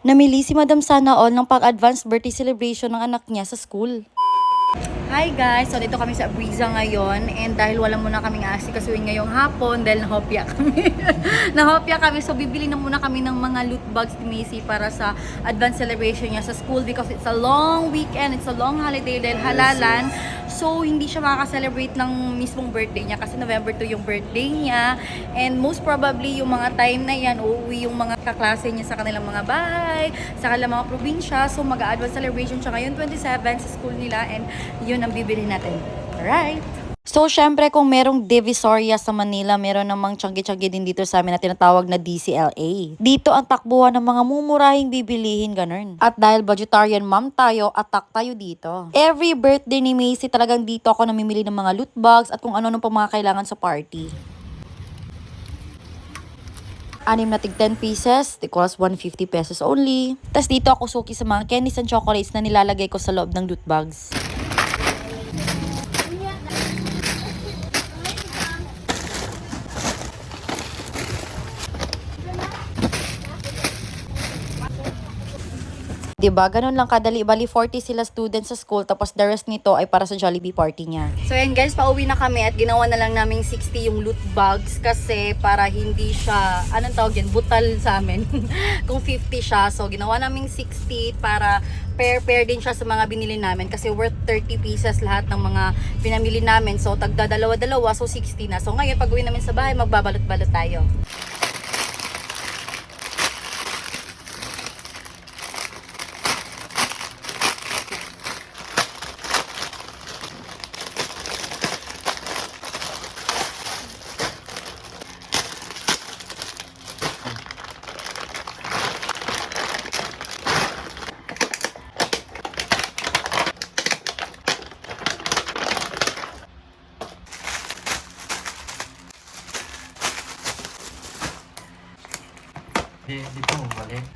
Namili si Madam Sana All ng pang-advanced birthday celebration ng anak niya sa school. Hi guys! So dito kami sa Abriza ngayon and dahil wala muna kaming asikasuhin ngayong hapon dahil nahopya kami. Nahopya kami so bibili na muna kami ng mga loot bags ni Macy para sa advanced celebration niya sa school because it's a long weekend, it's a long holiday dahil halalan. So hindi siya makaka-celebrate ng mismong birthday niya kasi November 2 yung birthday niya and most probably yung mga time na yan uuwi yung mga kaklase niya sa kanilang mga bahay, sa kanilang mga probinsya. So mag-advance celebration siya ngayon 27 sa school nila and yun ang bibili natin. Alright? So, syempre, kung merong Divisoria sa Manila, meron namang tiyanggi-tiyanggi din dito sa amin na tinatawag na DCLA. Dito ang takbuhan ng mga mumurahing bibilihin, ganun. At dahil vegetarian mom tayo, attack tayo dito. Every birthday ni Macy, talagang dito ako namimili ng mga loot bags at kung ano-ano pa mga kailangan sa party. 6 na tig 10 pieces, equals 150 pesos only. Tapos dito ako suki sa mga candies and chocolates na nilalagay ko sa loob ng loot bags. Diba? Ganun lang kadali. Bali 40 sila students sa school tapos the rest nito ay para sa Jollibee party niya. So yan guys, pauwi na kami at ginawa na lang naming 60 yung loot bags kasi para hindi siya, anong tawag yan, butal sa amin. Kung 50 siya, so ginawa naming 60 para pair din siya sa mga binili namin kasi worth 30 pieces lahat ng mga pinamili namin. So tagda dalawa-dalawa, so 60 na. So ngayon pag uwi namin sa bahay, magbabalot-balot tayo. Dito mo balik.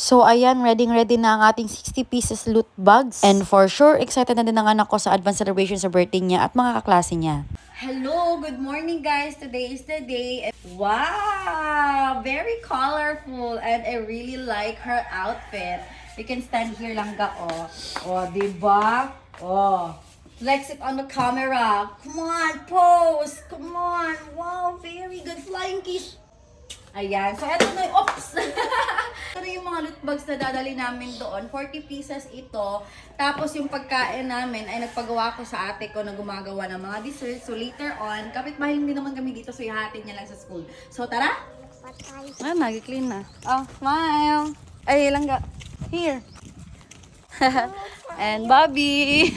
So, ayan, ready na ang ating 60 pieces loot bags. And for sure, excited na din ang anak ko sa advance celebration sa birthday niya at mga kaklase niya. Hello! Good morning, guys! Today is the day. Wow! Very colorful and I really like her outfit. You can stand here lang ga, oh. Oh, diba? Oh. Flex it on the camera. Come on, pose! Come on! Wow, very good. Flying kiss. Ayan. So, eto na yung, oops! Ito na yung mga loot bags na dadali namin doon. 40 pieces ito. Tapos yung pagkain namin ay nagpagawa ko sa ate ko na gumagawa ng mga dessert. So, later on, kapitbahay hindi naman kami dito. So, ihatid niya lang sa school. So, tara! Ah, nag-clean na. Oh, smile! Ay, langga. Here. And Bobby.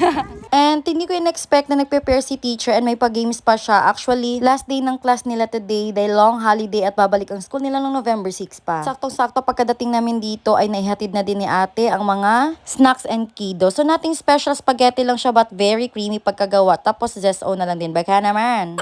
And hindi ko in-expect na nag-prepare si teacher and may pa-games pa siya. Actually, last day ng class nila today dahil long holiday at babalik ang school nila noong November 6 pa. Saktong-sakto pagkadating namin dito ay naihatid na din ni ate ang mga snacks and kiddo. So nating special spaghetti lang siya but very creamy pagkagawa. Tapos ZSO na lang din. Baka naman.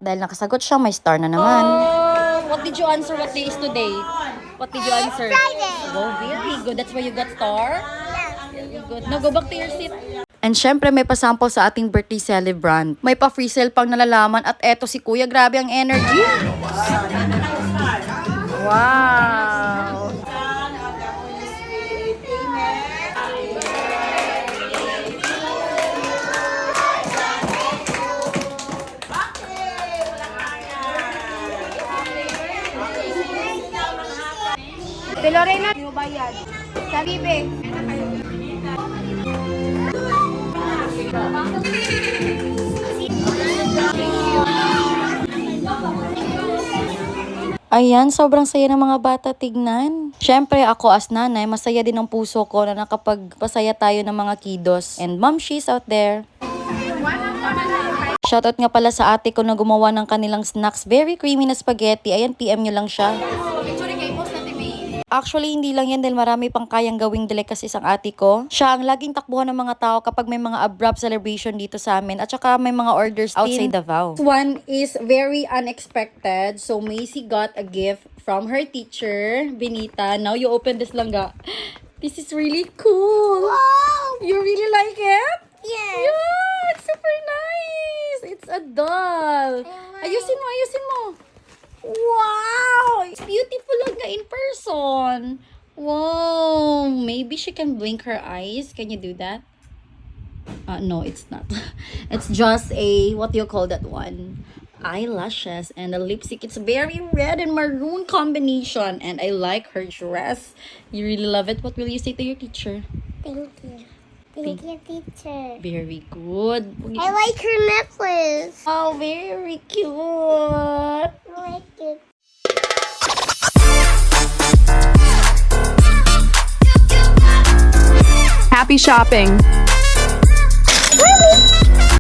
Dahil nakasagot siya, may star na naman. What did you answer? What day is today? What did you answer? Friday. Oh, very good. That's why you got star? Very good. Now, go back to your seat. And syempre, may pasample sa ating birthday celebrant. May pa-free sale pang nalalaman. At eto si Kuya, grabe ang energy. Wow! Si Lorena, hindi mo bayad. Sa Bibe. Ayan, sobrang saya ng mga bata tignan. Siyempre, ako as nanay, masaya din ang puso ko na nakapagpasaya tayo ng mga kiddos. And mom, she's out there. Shoutout nga pala sa ate ko na gumawa ng kanilang snacks. Very creamy na spaghetti. Ayan, PM nyo lang siya. Actually, hindi lang yan dahil marami pang kayang gawing delicacies ang ate ko. Siya ang laging takbuhan ng mga tao kapag may mga abrupt celebration dito sa amin. At saka may mga orders outside Davao. This one is very unexpected. So, Macy got a gift from her teacher, Benita. Now, you open this langga. This is really cool. Wow! You really like it? Yes. Yeah, it's super nice. It's a doll. Ayusin mo, ayusin mo. Wow! It's beautiful lang nga in person. Wow! Maybe she can blink her eyes. Can you do that? No, it's not. It's just a, what do you call that one? Eyelashes and a lipstick. It's very red and maroon combination. And I like her dress. You really love it. What will you say to your teacher? Thank you. Thank you, teacher. Very good. I like her necklace. Oh, very cute. I like it. Happy shopping!